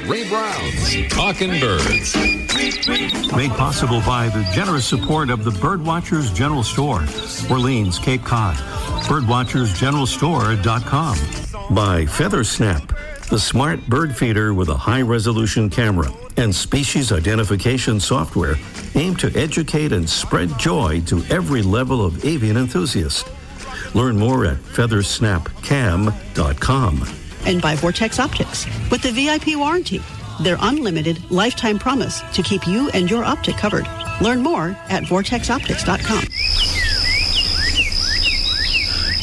Ray Brown's Talking Birds. Made possible by the generous support of the Birdwatchers General Store, Orleans, Cape Cod. Birdwatchersgeneralstore.com. By Feather Snap, the smart bird feeder with a high-resolution camera and species identification software aimed to educate and spread joy to every level of avian enthusiast. Learn more at feathersnapcam.com. And by Vortex Optics with the VIP warranty, their unlimited lifetime promise to keep you and your optic covered. Learn more at vortexoptics.com.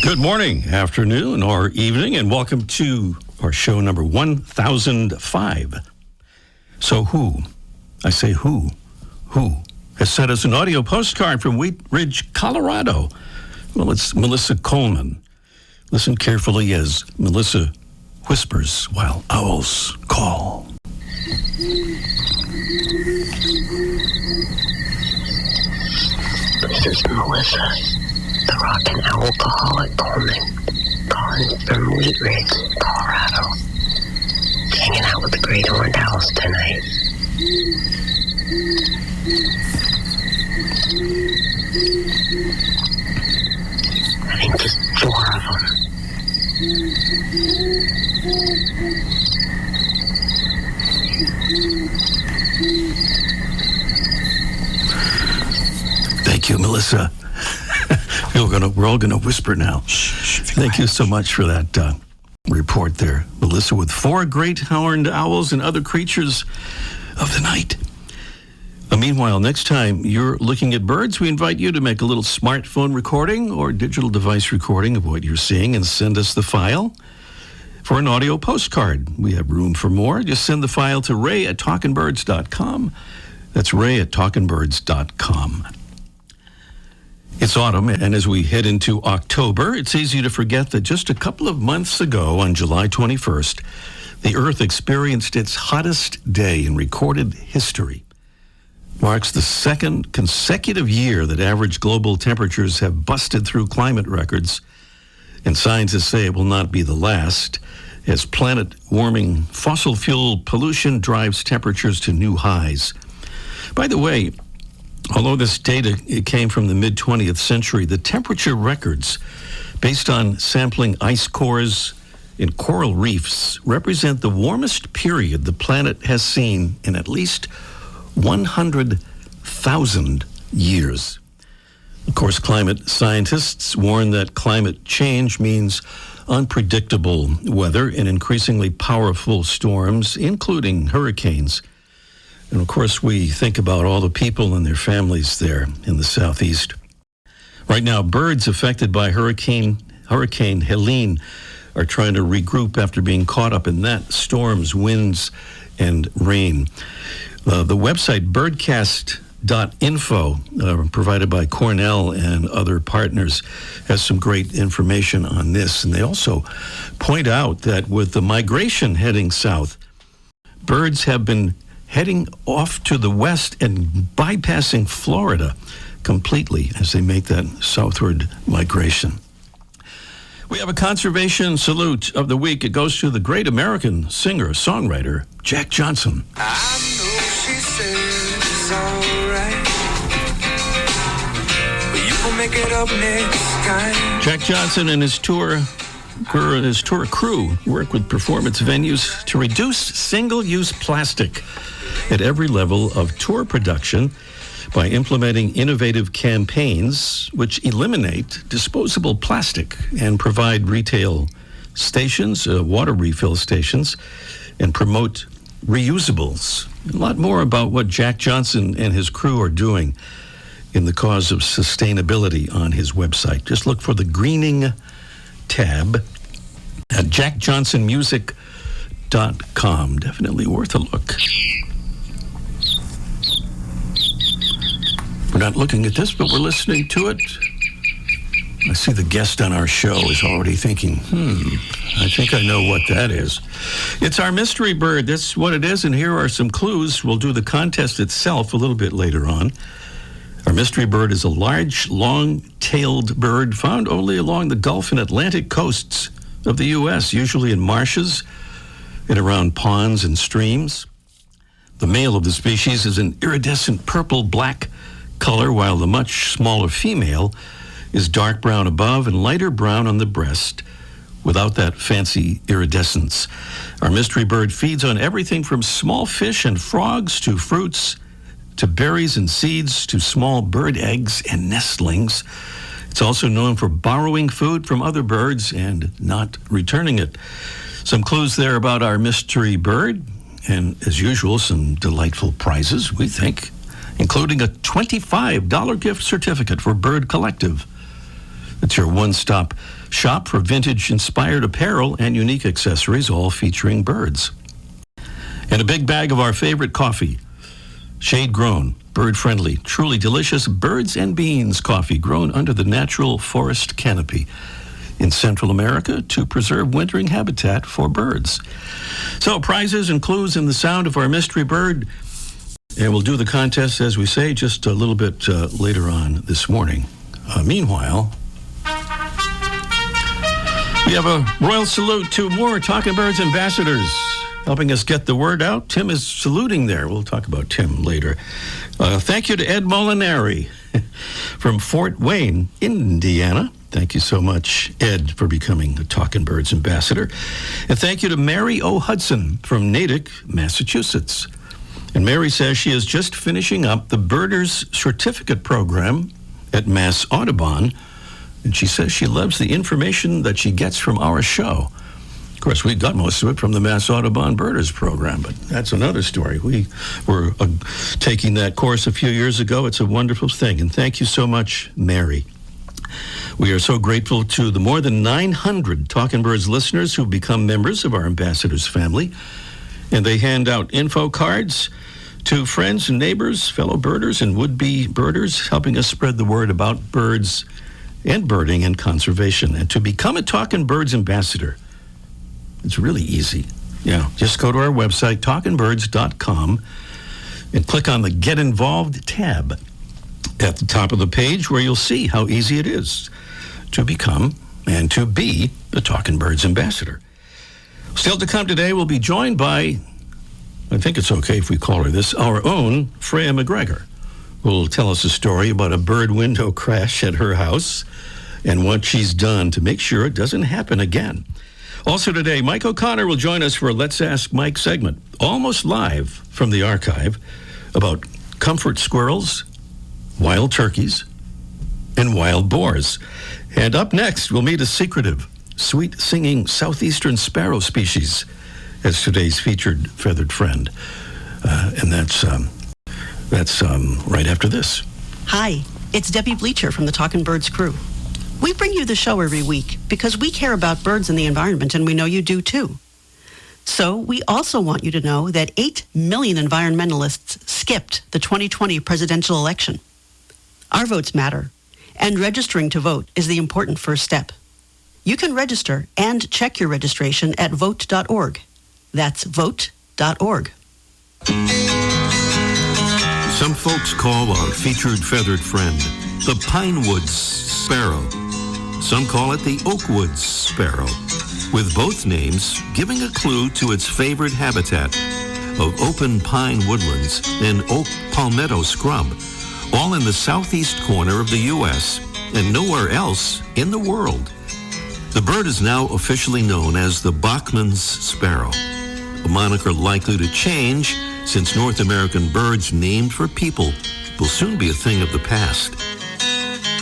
Good morning, afternoon, or evening, and welcome to our show number 1005. So who has sent us an audio postcard from Wheat Ridge, Colorado? Well, it's Melissa Coleman. Listen carefully as Melissa whispers while owls call. This is Melissa, the rock and alcoholic Coleman, calling from Wheat Ridge, Colorado. Hanging out with the great horned owls tonight. I think just 4 of them. Thank you, Melissa. We're all gonna whisper now. Thank you so much for that report there, Melissa, with 4 great horned owls and other creatures of the night. Meanwhile, next time you're looking at birds, we invite you to make a little smartphone recording or digital device recording of what you're seeing and send us the file for an audio postcard. We have room for more. Just send the file to ray@talkingbirds.com. That's ray@talkingbirds.com. It's autumn, and as we head into October, it's easy to forget that just a couple of months ago, on July 21st, the Earth experienced its hottest day in recorded history. Marks the second consecutive year that average global temperatures have busted through climate records, and scientists say it will not be the last, as planet-warming fossil fuel pollution drives temperatures to new highs. By the way, although this data came from the mid-20th century, the temperature records, based on sampling ice cores in coral reefs, represent the warmest period the planet has seen in at least 100,000 years. Of course, climate scientists warn that climate change means unpredictable weather and increasingly powerful storms, including hurricanes. And of course, we think about all the people and their families there in the southeast. Right now, birds affected by Hurricane Helene are trying to regroup after being caught up in that storm's winds and rain. The website birdcast.info, provided by Cornell and other partners, has some great information on this. And they also point out that with the migration heading south, birds have been heading off to the west and bypassing Florida completely as they make that southward migration. We have a conservation salute of the week. It goes to the great American singer-songwriter, Jack Johnson. I know she says it's all right, but you will make it up next time. Jack Johnson and his tour crew work with performance venues to reduce single-use plastic at every level of tour production by implementing innovative campaigns which eliminate disposable plastic and provide retail stations, water refill stations, and promote reusables. A lot more about what Jack Johnson and his crew are doing in the cause of sustainability on his website. Just look for the greening tab at jackjohnsonmusic.com. Definitely worth a look. We're not looking at this, but we're listening to it. I see the guest on our show is already thinking, I think I know what that is. It's our mystery bird. That's what it is, and here are some clues. We'll do the contest itself a little bit later on. Our mystery bird is a large, long-tailed bird found only along the Gulf and Atlantic coasts of the U.S., usually in marshes, and around ponds and streams. The male of the species is an iridescent purple-black color, while the much smaller female is dark brown above and lighter brown on the breast, without that fancy iridescence. Our mystery bird feeds on everything from small fish and frogs to fruits, to berries and seeds, to small bird eggs and nestlings. It's also known for borrowing food from other birds and not returning it. Some clues there about our mystery bird, and as usual, some delightful prizes, we think, including a $25 gift certificate for Bird Collective. It's your one-stop shop for vintage-inspired apparel and unique accessories, all featuring birds. And a big bag of our favorite coffee, shade-grown, bird-friendly, truly delicious birds and beans coffee grown under the natural forest canopy in Central America to preserve wintering habitat for birds. So prizes and clues in the sound of our mystery bird. And we'll do the contest, as we say, just a little bit later on this morning. Meanwhile, we have a royal salute to more Talking Birds ambassadors helping us get the word out. Tim is saluting there. We'll talk about Tim later. Thank you to Ed Molinari from Fort Wayne, Indiana. Thank you so much, Ed, for becoming a Talking Birds ambassador. And thank you to Mary O. Hudson from Natick, Massachusetts. And Mary says she is just finishing up the Birders Certificate Program at Mass Audubon. And she says she loves the information that she gets from our show. Of course, we got most of it from the Mass Audubon Birders program, but that's another story. We were taking that course a few years ago. It's a wonderful thing. And thank you so much, Mary. We are so grateful to the more than 900 Talking Birds listeners who've become members of our ambassadors family. And they hand out info cards to friends and neighbors, fellow birders and would-be birders, helping us spread the word about birds and birding and conservation. And to become a Talking Birds ambassador, it's really easy. Yeah, just go to our website, talkingbirds.com, and click on the Get Involved tab at the top of the page, where you'll see how easy it is to become and to be a Talking Birds ambassador. Still to come today, we'll be joined by, I think it's okay if we call her this, our own Freya McGregor, who will tell us a story about a bird window crash at her house and what she's done to make sure it doesn't happen again. Also today, Mike O'Connor will join us for a Let's Ask Mike segment, almost live from the archive, about comfort squirrels, wild turkeys, and wild boars. And up next, we'll meet a secretive, sweet-singing southeastern sparrow species as today's featured feathered friend. And that's right after this. Hi, it's Debbie Bleacher from the Talking Birds crew. We bring you the show every week because we care about birds and the environment, and we know you do too. So we also want you to know that 8 million environmentalists skipped the 2020 presidential election. Our votes matter, and registering to vote is the important first step. You can register and check your registration at vote.org. That's vote.org. Some folks call our featured feathered friend the Pinewoods sparrow. Some call it the Oakwoods sparrow, with both names giving a clue to its favorite habitat of open pine woodlands and oak palmetto scrub, all in the southeast corner of the U.S. and nowhere else in the world. The bird is now officially known as the Bachman's sparrow, a moniker likely to change since North American birds named for people will soon be a thing of the past.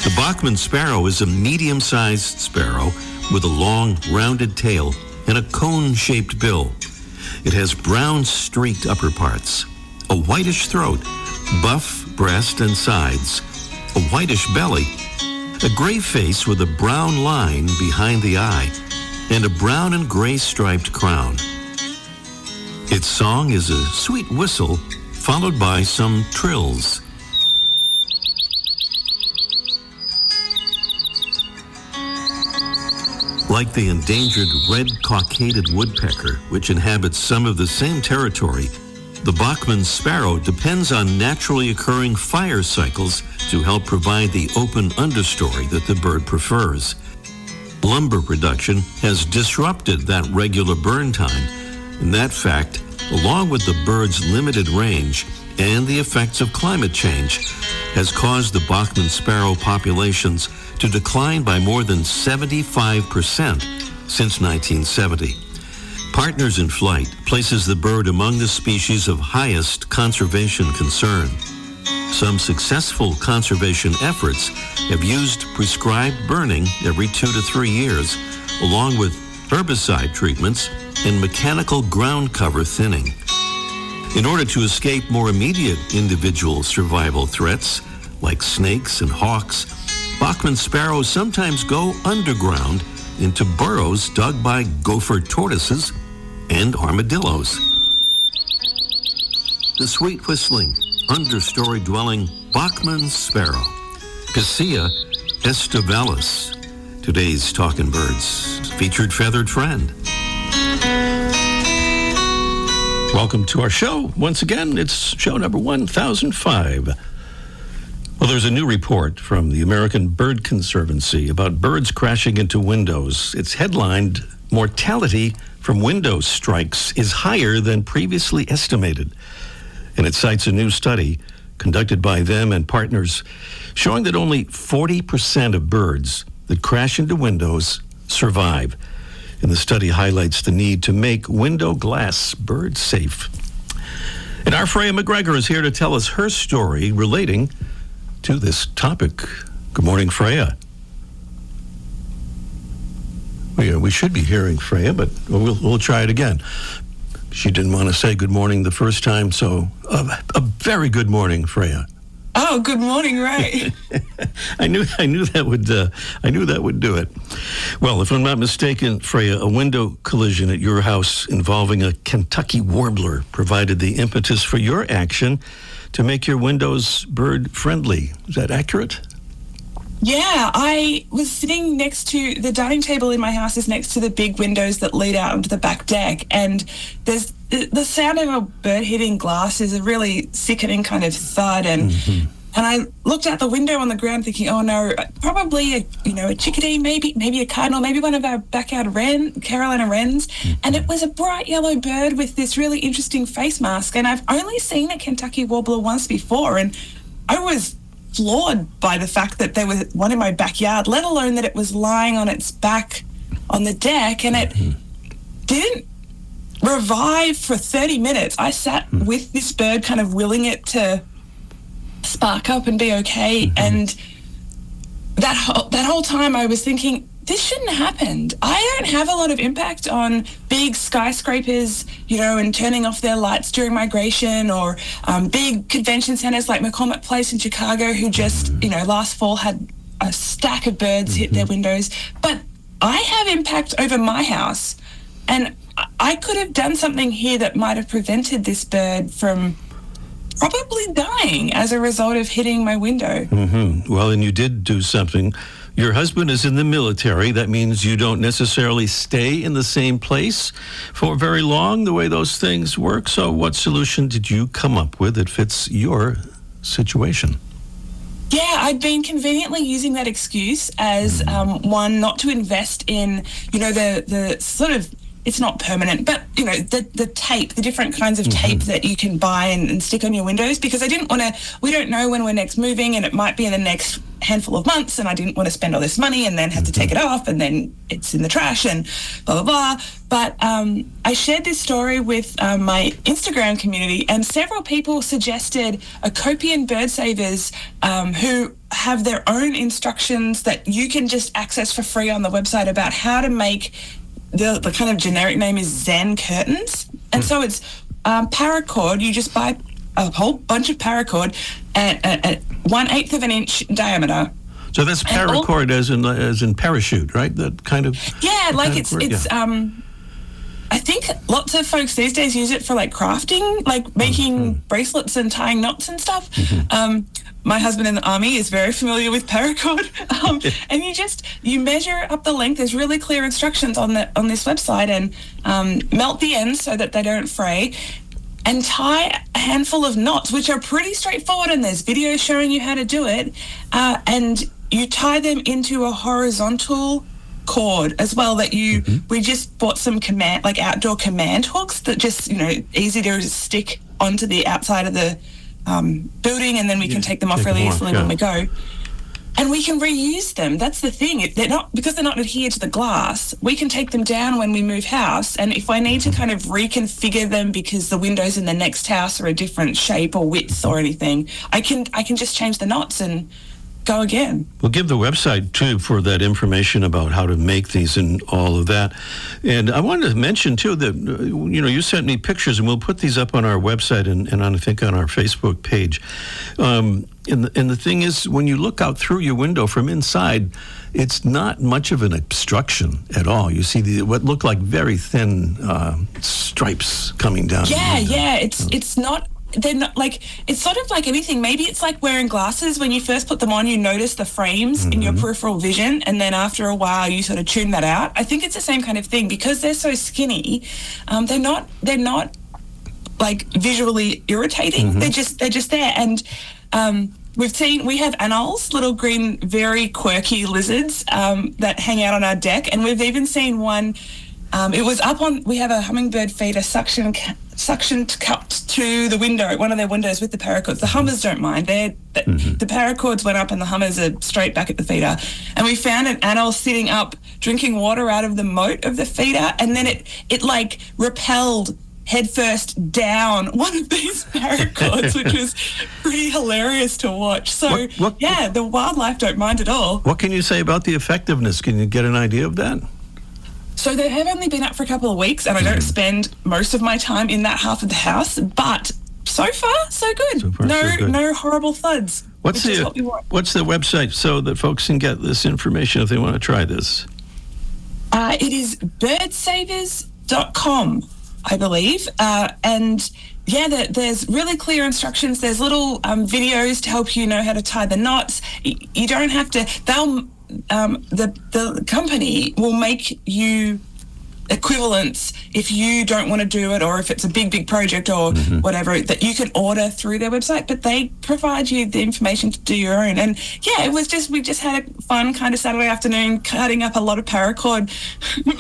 The Bachman sparrow is a medium-sized sparrow with a long, rounded tail and a cone-shaped bill. It has brown streaked upper parts, a whitish throat, buff breast and sides, a whitish belly, a gray face with a brown line behind the eye, and a brown and gray striped crown. Its song is a sweet whistle followed by some trills. Like the endangered red cockaded woodpecker, which inhabits some of the same territory, the Bachman sparrow depends on naturally occurring fire cycles to help provide the open understory that the bird prefers. Lumber production has disrupted that regular burn time, And that fact, along with the bird's limited range and the effects of climate change, has caused the Bachman sparrow populations to decline by more than 75% since 1970. Partners in Flight places the bird among the species of highest conservation concern. Some successful conservation efforts have used prescribed burning every 2 to 3 years, along with herbicide treatments and mechanical ground cover thinning. In order to escape more immediate individual survival threats, like snakes and hawks, Bachman sparrows sometimes go underground into burrows dug by gopher tortoises and armadillos. The sweet whistling, understory dwelling Bachman sparrow, Piscea estivalis, today's Talking Birds featured feathered friend. Welcome to our show. Once again, it's show number 1005. Well, there's a new report from the American Bird Conservancy about birds crashing into windows. It's headlined, "Mortality from Window Strikes is Higher Than Previously Estimated." And it cites a new study conducted by them and partners showing that only 40% of birds that crash into windows survive. And the study highlights the need to make window glass bird safe. And our Freya McGregor is here to tell us her story relating to this topic. Good morning, Freya. We should be hearing Freya, but we'll try it again. She didn't want to say good morning the first time, so a very good morning, Freya. Oh, good morning, Ray. I knew that would do it. Well, if I'm not mistaken, Freya, a window collision at your house involving a Kentucky warbler provided the impetus for your action to make your windows bird friendly. Is that accurate? Yeah, I was sitting next to the dining table in my house is next to the big windows that lead out onto the back deck, and there's the sound of a bird hitting glass is a really sickening kind of thud, and I looked out the window on the ground thinking, oh no, probably a chickadee, maybe a cardinal, maybe one of our backyard Carolina wrens, and it was a bright yellow bird with this really interesting face mask, and I've only seen a Kentucky warbler once before, and I was floored by the fact that there was one in my backyard, let alone that it was lying on its back on the deck, and it didn't revive for 30 minutes. I sat with this bird kind of willing it to spark up and be okay, and that whole time I was thinking, this shouldn't have happened. I don't have a lot of impact on big skyscrapers, and turning off their lights during migration, or big convention centers like McCormick Place in Chicago, who just, last fall had a stack of birds hit their windows. But I have impact over my house, and I could have done something here that might have prevented this bird from probably dying as a result of hitting my window. Well, and you did do something. Your husband is in the military. That means you don't necessarily stay in the same place for very long, the way those things work. So what solution did you come up with that fits your situation? Yeah, I'd been conveniently using that excuse as one, not to invest in, the sort of, it's not permanent, but, the tape, the different kinds of tape that you can buy and stick on your windows, because I didn't want to, we don't know when we're next moving, and it might be in the next handful of months, and I didn't want to spend all this money and then have to take it off, and then it's in the trash and blah, blah, blah. But I shared this story with my Instagram community, and several people suggested Acopian bird savers who have their own instructions that you can just access for free on the website about how to make the kind of generic name is Zen curtains. And so it's paracord. You just buy a whole bunch of paracord at 1/8 of an inch diameter. So that's paracord as in parachute, right? That kind of... Yeah, like it's I think lots of folks these days use it for like crafting, like making bracelets and tying knots and stuff. My husband in the army is very familiar with paracord, and you measure up the length. There's really clear instructions on this website, and melt the ends so that they don't fray, and tie a handful of knots, which are pretty straightforward. And there's videos showing you how to do it, and you tie them into a horizontal cord as well that we just bought some outdoor command hooks that just, easy to stick onto the outside of the building, and then we can take them off really easily when we go. And we can reuse them. That's the thing. They're not adhered to the glass. We can take them down when we move house. And if I need to kind of reconfigure them because the windows in the next house are a different shape or width or anything, I can just change the knots and go again. We'll give the website too for that information about how to make these and all of that. And I wanted to mention too that you sent me pictures, and we'll put these up on our website and I think on our Facebook page. And the thing is, when you look out through your window from inside, it's not much of an obstruction at all. You see what look like very thin stripes coming down. Yeah. It's not. They're not it's sort of like anything. Maybe it's like wearing glasses. When you first put them on, you notice the frames in your peripheral vision, and then after a while you sort of tune that out. I think it's the same kind of thing because they're so skinny. They're not like visually irritating. They're just there. And we have anoles, little green, very quirky lizards that hang out on our deck, and we've even seen one. It was we have a hummingbird feeder suctioned cupped to the window, one of their windows with the paracords. The hummers don't mind. The paracords went up and the hummers are straight back at the feeder. And we found an anole sitting up drinking water out of the moat of the feeder, and then it repelled headfirst down one of these paracords, which was pretty hilarious to watch. So, the wildlife don't mind at all. What can you say about the effectiveness? Can you get an idea of that? So they have only been up for a couple of weeks, and I don't spend most of my time in that half of the house, but so far, so good. No horrible thuds. What's the website so that folks can get this information if they want to try this? It is birdsavers.com, I believe. There's really clear instructions. There's little videos to help you know how to tie the knots. You don't have to. The company will make you equivalents if you don't want to do it, or if it's a big project or whatever that you can order through their website, but they provide you the information to do your own. And we just had a fun kind of Saturday afternoon cutting up a lot of paracord,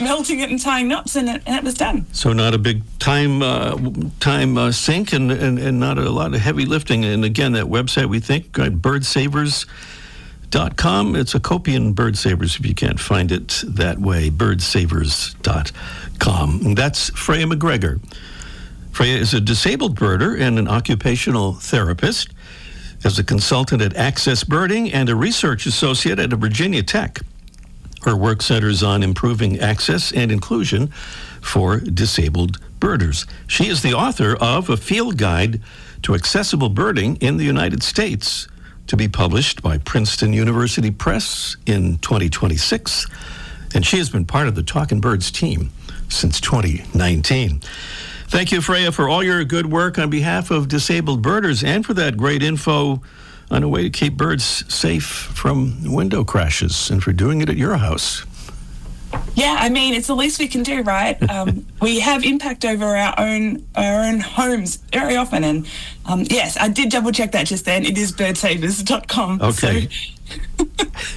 melting it and tying knots, and it was done. So not a big time sink and not a lot of heavy lifting. And again, that website, we think, birdsavers.com. It's a copy in Birdsavers if you can't find it that way. Birdsavers.com. And that's Freya McGregor. Freya is a disabled birder and an occupational therapist, as a consultant at Access Birding and a research associate at Virginia Tech. Her work centers on improving access and inclusion for disabled birders. She is the author of A Field Guide to Accessible Birding in the United States, to be published by Princeton University Press in 2026. And she has been part of the Talkin' Birds team since 2019. Thank you, Freya, for all your good work on behalf of disabled birders and for that great info on a way to keep birds safe from window crashes, and for doing it at your house. Yeah, I mean, it's the least we can do, right? We have impact over our own homes very often. And yes, I did double check that just then. It is birdsavers.com. Okay. So.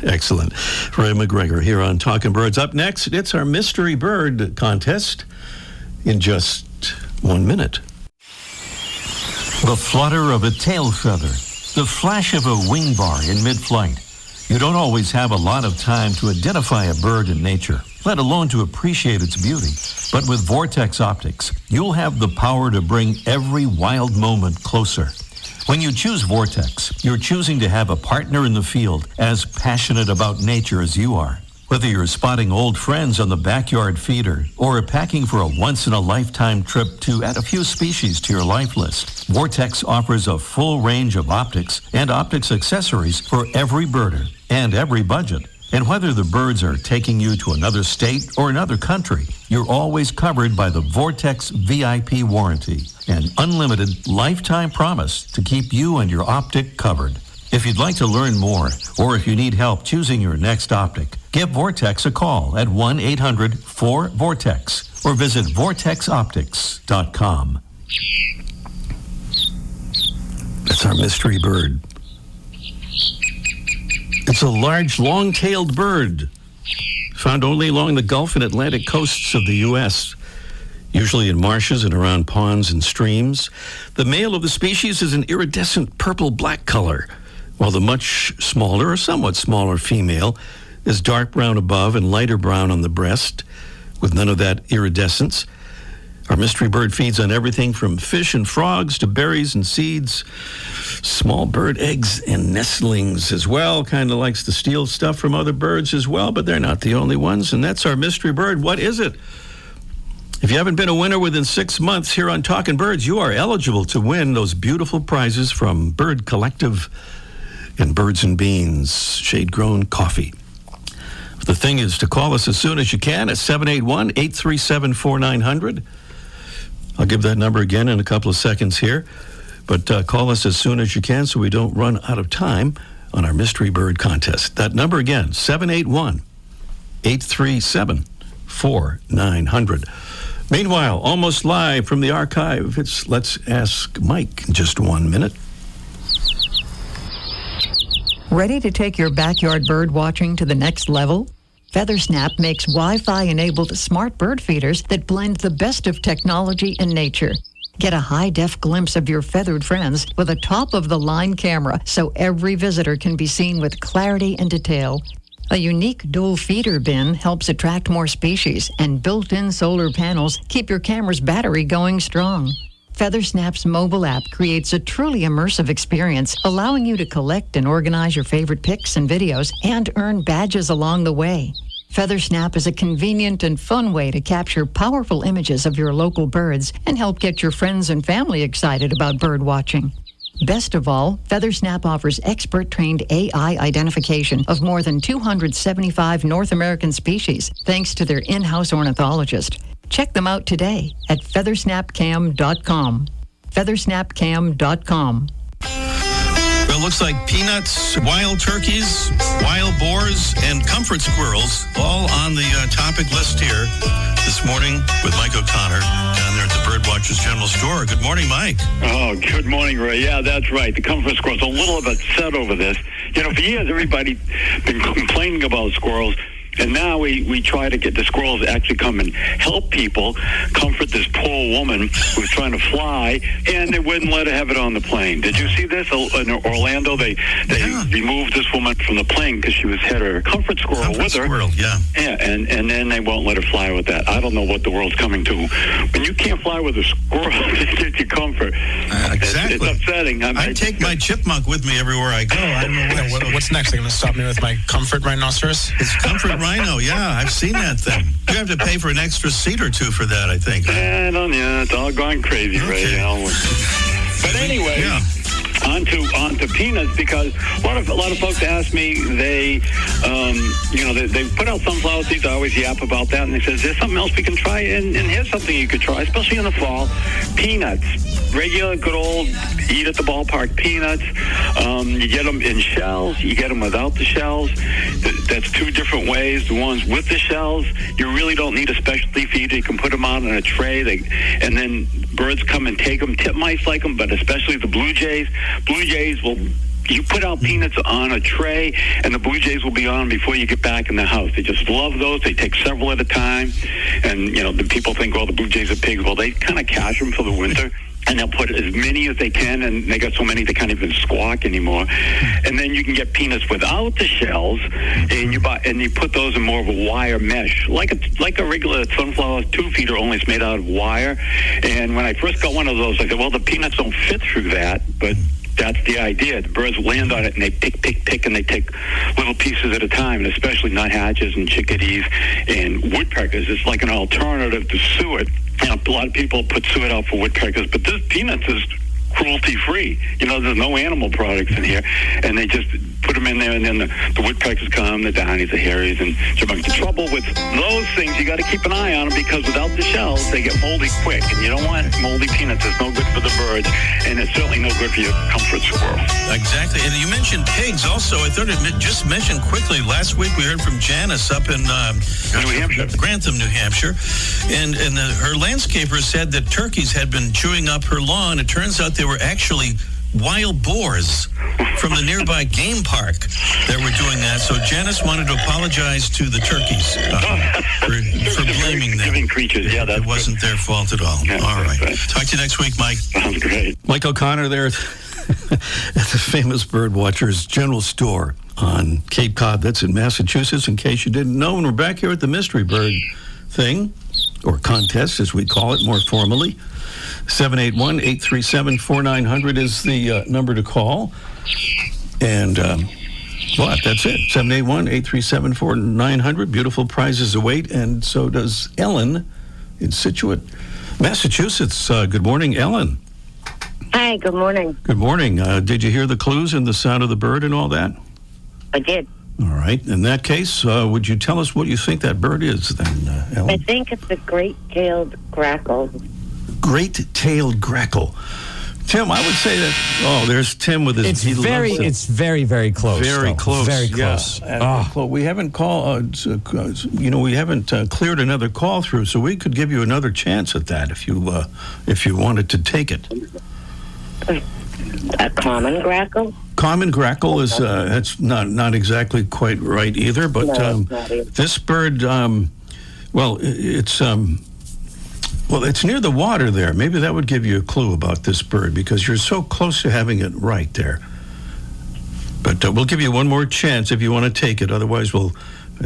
Excellent. Freya McGregor here on Talkin' Birds. Up next, it's our mystery bird contest in just 1 minute. The flutter of a tail feather, the flash of a wing bar in mid-flight. You don't always have a lot of time to identify a bird in nature, let alone to appreciate its beauty. But with Vortex Optics, you'll have the power to bring every wild moment closer. When you choose Vortex, you're choosing to have a partner in the field as passionate about nature as you are. Whether you're spotting old friends on the backyard feeder or packing for a once-in-a-lifetime trip to add a few species to your life list, Vortex offers a full range of optics and optics accessories for every birder and every budget. And whether the birds are taking you to another state or another country, you're always covered by the Vortex VIP warranty, an unlimited lifetime promise to keep you and your optic covered. If you'd like to learn more, or if you need help choosing your next optic, give Vortex a call at 1-800-4VORTEX or visit vortexoptics.com. That's our mystery bird. It's a large, long-tailed bird found only along the Gulf and Atlantic coasts of the U.S., usually in marshes and around ponds and streams. The male of the species is an iridescent purple-black color, while the much smaller or somewhat smaller female is dark brown above and lighter brown on the breast, with none of that iridescence. Our mystery bird feeds on everything from fish and frogs to berries and seeds, small bird eggs and nestlings as well. Kind of likes to steal stuff from other birds as well, but they're not the only ones, and that's our mystery bird. What is it? If you haven't been a winner within 6 months here on Talkin' Birds, you are eligible to win those beautiful prizes from Bird Collective and Birds and Beans Shade-Grown Coffee. The thing is to call us as soon as you can at 781-837-4900. I'll give that number again in a couple of seconds here, but call us as soon as you can so we don't run out of time on our Mystery Bird contest. That number again, 781-837-4900. Meanwhile, almost live from the archive, it's Let's Ask Mike in just 1 minute. Ready to take your backyard bird watching to the next level? FeatherSnap makes Wi-Fi-enabled smart bird feeders that blend the best of technology and nature. Get a high-def glimpse of your feathered friends with a top-of-the-line camera so every visitor can be seen with clarity and detail. A unique dual feeder bin helps attract more species, and built-in solar panels keep your camera's battery going strong. FeatherSnap's mobile app creates a truly immersive experience, allowing you to collect and organize your favorite pics and videos and earn badges along the way. FeatherSnap is a convenient and fun way to capture powerful images of your local birds and help get your friends and family excited about bird watching. Best of all, FeatherSnap offers expert-trained AI identification of more than 275 North American species, thanks to their in-house ornithologist. Check them out today at feathersnapcam.com. feathersnapcam.com. Well, it looks like peanuts, wild turkeys, wild boars, and comfort squirrels all on the topic list here this morning with Mike O'Connor down there at the Birdwatchers General Store. Good morning, Mike. Oh, good morning, Ray. Yeah, that's right. The comfort squirrel's a little bit upset over this. You know, for years, everybody's been complaining about squirrels. And now we try to get the squirrels to actually come and help people comfort this poor woman who's trying to fly, and they wouldn't let her have it on the plane. Did you see this? In Orlando, they removed this woman from the plane because she had her comfort squirrel with her. Yeah, and then they won't let her fly with that. I don't know what the world's coming to. When you can't fly with a squirrel to get you comfort, exactly. It's upsetting. I take my chipmunk with me everywhere I go. I don't know what's next. They're going to stop me with my comfort rhinoceros? It's comfort rhino, yeah. I've seen that thing. You have to pay for an extra seat or two for that, I think. I don't know. It's all gone crazy right now. But anyway, on to peanuts, because a lot of folks ask me, they put out sunflower seeds. I always yap about that, and they say, is there something else we can try? And here's something you could try, especially in the fall: peanuts. Regular, good old, eat at the ballpark peanuts. You get them in shells. You get them without the shells. That's two different ways. The ones with the shells, you really don't need a specialty feeder. You can put them out on a tray, and then birds come and take them. Titmice like them, but especially the blue jays. Blue jays will... You put out peanuts on a tray, and the blue jays will be on before you get back in the house. They just love those. They take several at a time. And, the people think, well, the blue jays are pigs. Well, they kind of cache them for the winter. And they'll put as many as they can, and they got so many they can't even squawk anymore. And then you can get peanuts without the shells, and you put those in more of a wire mesh, like a regular sunflower tube feeder, only it's made out of wire. And when I first got one of those, I said, well, the peanuts don't fit through that, but that's the idea. The birds land on it, and they pick, and they take little pieces at a time, and especially nuthatches and chickadees and woodpeckers. It's like an alternative to suet. A lot of people put suet out for woodpeckers, but this peanuts is cruelty-free. There's no animal products in here, and they just put them in there, and then the woodpeckers come, the downies, the hares, and chipmunks. The trouble with those things, you got to keep an eye on them, because without the shells, they get moldy quick, and you don't want moldy peanuts. It's no good for the birds, and it's certainly no good for your comfort squirrel. Exactly. And you mentioned pigs also. I thought it just mentioned quickly. Last week we heard from Janice up in New Hampshire. Grantham, New Hampshire, and her landscaper said that turkeys had been chewing up her lawn. It turns out they were actually wild boars from the nearby game park that were doing that. So Janice wanted to apologize to the turkeys for blaming them. Living creatures, yeah. It wasn't their fault at all. Yeah, all right. right. Talk to you next week, Mike. Sounds great. Mike O'Connor there at the famous Birdwatchers General Store on Cape Cod. That's in Massachusetts, in case you didn't know. And we're back here at the Mystery Bird thing, or contest, as we call it more formally. 781-837-4900 is the number to call. And that's it. 781-837-4900. Beautiful prizes await, and so does Ellen in Situate, Massachusetts. Good morning, Ellen. Hi, good morning. Good morning. Did you hear the clues and the sound of the bird and all that? I did. All right. In that case, would you tell us what you think that bird is then, Ellen? I think it's a great-tailed grackle. Great-tailed grackle. Tim, I would say that. Oh, there's Tim with his. It's very, very close. Very though. close. Very close. Yeah. We haven't we haven't cleared another call through, so we could give you another chance at that if you wanted to take it. A common grackle? Common grackle is that's not exactly quite right either, but No, it's not either. this bird, it's near the water there. Maybe that would give you a clue about this bird because you're so close to having it right there. But we'll give you one more chance if you want to take it. Otherwise, I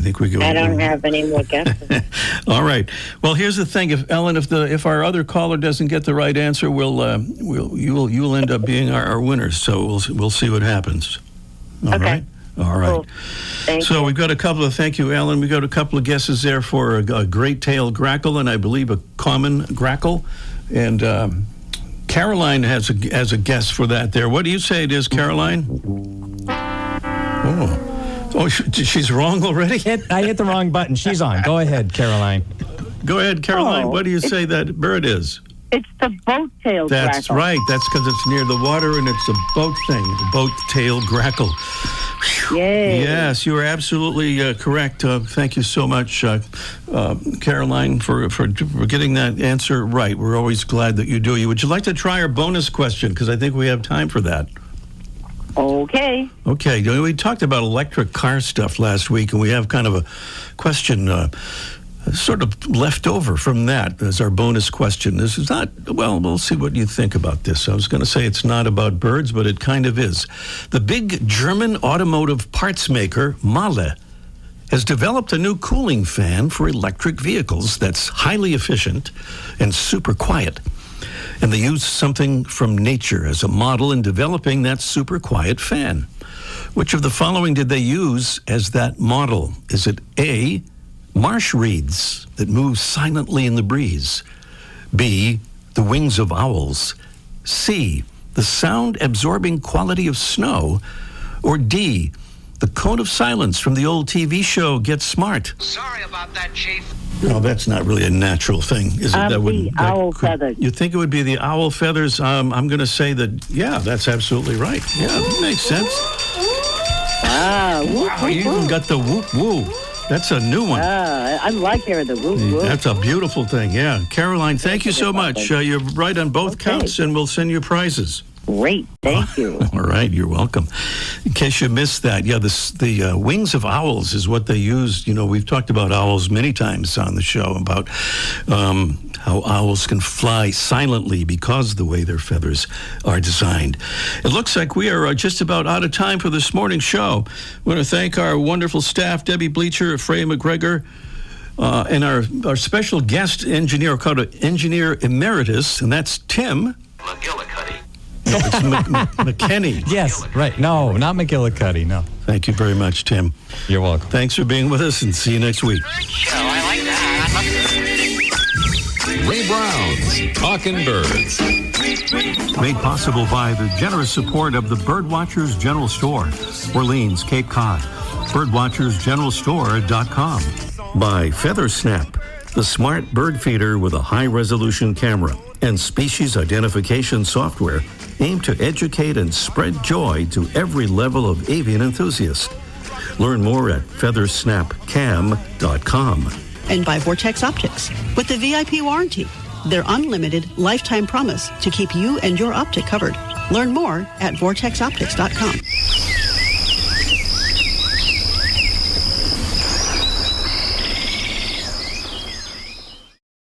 think we go. I don't have any more guesses. All right. Well, here's the thing. If our other caller doesn't get the right answer, you'll end up being our winner. So we'll see what happens. All right. All right. Cool. Thank So you. we've got thank you, Alan. We got a couple of guesses there for a great-tailed grackle and I believe a common grackle. And Caroline has a guess for that there. What do you say it is, Caroline? Oh, she's wrong already? I hit the wrong button. She's on. Go ahead, Caroline. Go ahead, Caroline. What do you say that bird is? It's the boat-tailed grackle. That's right. That's because it's near the water and it's a boat thing, boat-tailed grackle. Yay. Yes, you are absolutely correct. Thank you so much, Caroline, for getting that answer right. We're always glad that you do. Would you like to try our bonus question? Because I think we have time for that. Okay. Okay. We talked about electric car stuff last week, and we have kind of a question sort of left over from that as our bonus question. This is not, we'll see what you think about this. I was going to say it's not about birds, but it kind of is. The big German automotive parts maker, Mahle, has developed a new cooling fan for electric vehicles that's highly efficient and super quiet. And they used something from nature as a model in developing that super quiet fan. Which of the following did they use as that model? Is it A, marsh reeds that move silently in the breeze? B, the wings of owls? C, the sound-absorbing quality of snow? Or D, the cone of silence from the old TV show Get Smart? Sorry about that, Chief. No, that's not really a natural thing, is it? The owl feathers. You think it would be the owl feathers? I'm going to say that, yeah, that's absolutely right. Yeah, that makes sense. Wow, you even got the whoop-woo. That's a new one. I like hearing the whoop-whoop. That's a beautiful thing, yeah. Caroline, thank you so much. You're right on both counts, and we'll send you prizes. Great, thank you. All right, you're welcome. In case you missed that, the wings of owls is what they used. We've talked about owls many times on the show, about how owls can fly silently because of the way their feathers are designed. It looks like we are just about out of time for this morning's show. I want to thank our wonderful staff, Debbie Bleacher, Freya McGregor, and our special guest engineer, called Engineer Emeritus, and that's Tim McGillicuddy. No, it's McKinney. Yes, right. No, not McGillicuddy, no. Thank you very much, Tim. You're welcome. Thanks for being with us, and see you next week. I like that. Ray Brown's Talking Birds. Made possible by the generous support of the Birdwatchers General Store, Orleans, Cape Cod. Birdwatchersgeneralstore.com. By Feather Snap, the smart bird feeder with a high-resolution camera and species identification software aimed to educate and spread joy to every level of avian enthusiast. Learn more at feathersnapcam.com. And by Vortex Optics with the VIP warranty, their unlimited lifetime promise to keep you and your optic covered. Learn more at vortexoptics.com.